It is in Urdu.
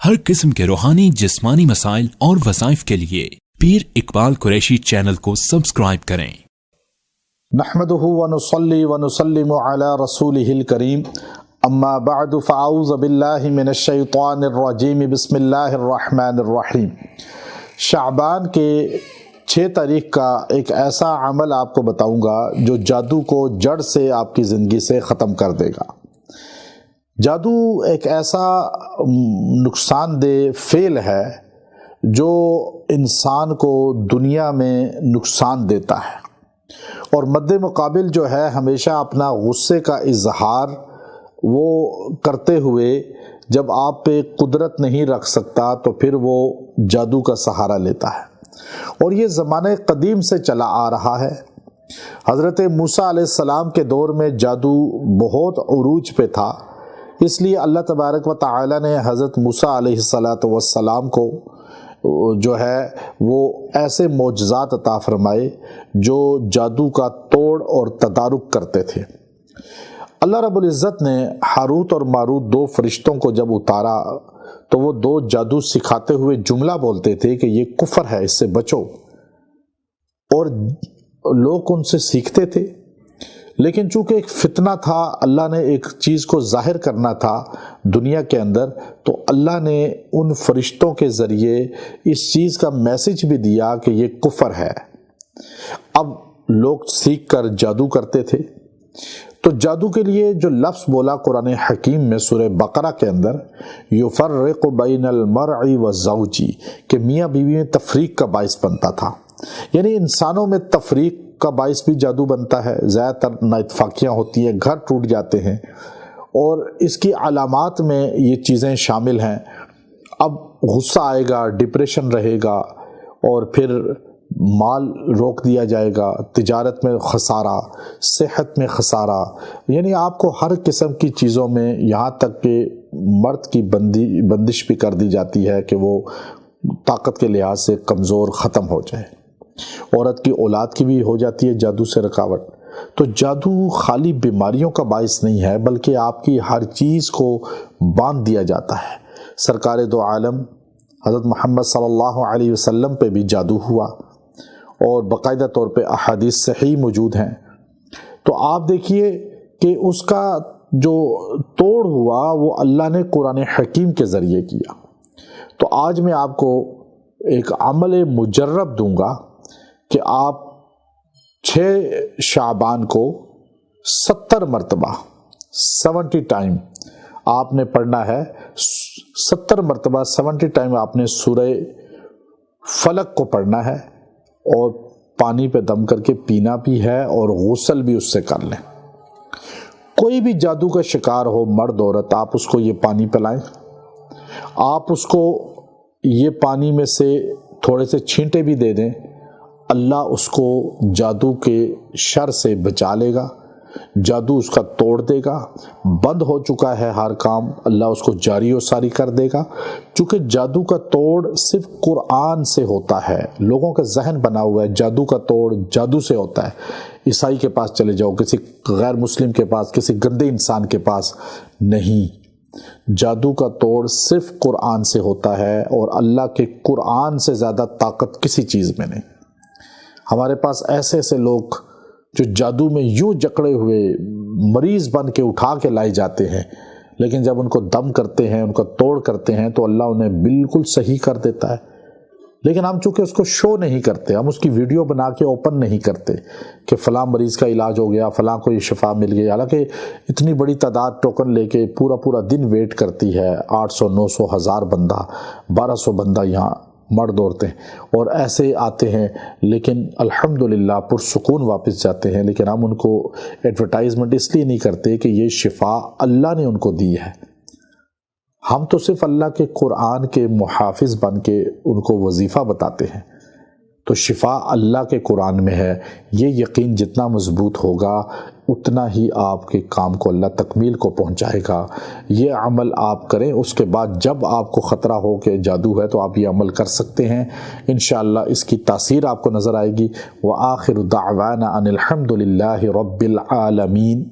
ہر قسم کے روحانی جسمانی مسائل اور وظائف کے لیے پیر اقبال قریشی چینل کو سبسکرائب کریں۔ نحمده ونصلي ونسلم على رسوله الكريم اما بعد فاعوذ بالله من الشیطان الرجیم بسم اللہ الرحمن الرحیم۔ شعبان کے 6 تاریخ کا ایک ایسا عمل آپ کو بتاؤں گا جو جادو کو جڑ سے آپ کی زندگی سے ختم کر دے گا۔ جادو ایک ایسا نقصان دہ فعل ہے جو انسان کو دنیا میں نقصان دیتا ہے، اور مد مقابل جو ہے ہمیشہ اپنا غصے کا اظہار وہ کرتے ہوئے جب آپ پہ قدرت نہیں رکھ سکتا تو پھر وہ جادو کا سہارا لیتا ہے، اور یہ زمانہ قدیم سے چلا آ رہا ہے۔ حضرت موسیٰ علیہ السلام کے دور میں جادو بہت عروج پہ تھا، اس لیے اللہ تبارک و تعالی نے حضرت موسیٰ علیہ السلام کو جو ہے وہ ایسے معجزات عطا فرمائے جو جادو کا توڑ اور تدارک کرتے تھے۔ اللہ رب العزت نے ہاروت اور ماروت 2 فرشتوں کو جب اتارا تو وہ 2 جادو سکھاتے ہوئے جملہ بولتے تھے کہ یہ کفر ہے، اس سے بچو، اور لوگ ان سے سیکھتے تھے۔ لیکن چونکہ ایک فتنہ تھا، اللہ نے ایک چیز کو ظاہر کرنا تھا دنیا کے اندر، تو اللہ نے ان فرشتوں کے ذریعے اس چیز کا میسج بھی دیا کہ یہ کفر ہے۔ اب لوگ سیکھ کر جادو کرتے تھے، تو جادو کے لیے جو لفظ بولا قرآن حکیم میں سورہ بقرہ کے اندر، یفرق بین المرء والزوج، کہ میاں بیوی میں تفریق کا باعث بنتا تھا، یعنی انسانوں میں تفریق کا باعث بھی جادو بنتا ہے۔ زیادہ تر نااتفاقیاں ہوتی ہیں، گھر ٹوٹ جاتے ہیں، اور اس کی علامات میں یہ چیزیں شامل ہیں۔ اب غصہ آئے گا، ڈپریشن رہے گا، اور پھر مال روک دیا جائے گا، تجارت میں خسارہ، صحت میں خسارہ، یعنی آپ کو ہر قسم کی چیزوں میں، یہاں تک کہ مرد کی بندش بھی کر دی جاتی ہے کہ وہ طاقت کے لحاظ سے کمزور ختم ہو جائے۔ عورت کی اولاد کی بھی ہو جاتی ہے جادو سے رکاوٹ۔ تو جادو خالی بیماریوں کا باعث نہیں ہے، بلکہ آپ کی ہر چیز کو باندھ دیا جاتا ہے۔ سرکار دو عالم حضرت محمد صلی اللہ علیہ وسلم پہ بھی جادو ہوا، اور باقاعدہ طور پہ احادیث صحیح موجود ہیں۔ تو آپ دیکھیے کہ اس کا جو توڑ ہوا وہ اللہ نے قرآن حکیم کے ذریعے کیا۔ تو آج میں آپ کو ایک عمل مجرب دوں گا کہ آپ 6 شعبان کو 70 مرتبہ 70 ٹائم آپ نے پڑھنا ہے۔ 70 مرتبہ 70 ٹائم آپ نے سورہ فلق کو پڑھنا ہے، اور پانی پہ دم کر کے پینا بھی ہے، اور غسل بھی اس سے کر لیں۔ کوئی بھی جادو کا شکار ہو، مرد عورت، آپ اس کو یہ پانی پلائیں، آپ اس کو یہ پانی میں سے تھوڑے سے چھینٹے بھی دے دیں، اللہ اس کو جادو کے شر سے بچا لے گا، جادو اس کا توڑ دے گا۔ بند ہو چکا ہے ہر کام، اللہ اس کو جاری و ساری کر دے گا۔ چونکہ جادو کا توڑ صرف قرآن سے ہوتا ہے، لوگوں کا ذہن بنا ہوا ہے جادو کا توڑ جادو سے ہوتا ہے۔ عیسائی کے پاس چلے جاؤ، کسی غیر مسلم کے پاس، کسی گندے انسان کے پاس نہیں۔ جادو کا توڑ صرف قرآن سے ہوتا ہے، اور اللہ کے قرآن سے زیادہ طاقت کسی چیز میں نہیں۔ ہمارے پاس ایسے ایسے لوگ جو جادو میں یوں جکڑے ہوئے مریض بن کے اٹھا کے لائے جاتے ہیں، لیکن جب ان کو دم کرتے ہیں، ان کا توڑ کرتے ہیں، تو اللہ انہیں بالکل صحیح کر دیتا ہے۔ لیکن ہم چونکہ اس کو شو نہیں کرتے، ہم اس کی ویڈیو بنا کے اوپن نہیں کرتے کہ فلاں مریض کا علاج ہو گیا، فلاں کو یہ شفا مل گئی، حالانکہ اتنی بڑی تعداد ٹوکن لے کے پورا دن ویٹ کرتی ہے۔ 800 900 1000 بندہ، 1200 بندہ یہاں مرد عورتیں، اور ایسے آتے ہیں، لیکن الحمدللہ پرسکون واپس جاتے ہیں۔ لیکن ہم ان کو ایڈورٹائزمنٹ اس لیے نہیں کرتے کہ یہ شفا اللہ نے ان کو دی ہے۔ ہم تو صرف اللہ کے قرآن کے محافظ بن کے ان کو وظیفہ بتاتے ہیں۔ تو شفا اللہ کے قرآن میں ہے، یہ یقین جتنا مضبوط ہوگا اتنا ہی آپ کے کام کو اللہ تکمیل کو پہنچائے گا۔ یہ عمل آپ کریں، اس کے بعد جب آپ کو خطرہ ہو کہ جادو ہے تو آپ یہ عمل کر سکتے ہیں، انشاءاللہ اس کی تاثیر آپ کو نظر آئے گی۔ وآخر دعوانا ان الحمد للہ رب العالمین۔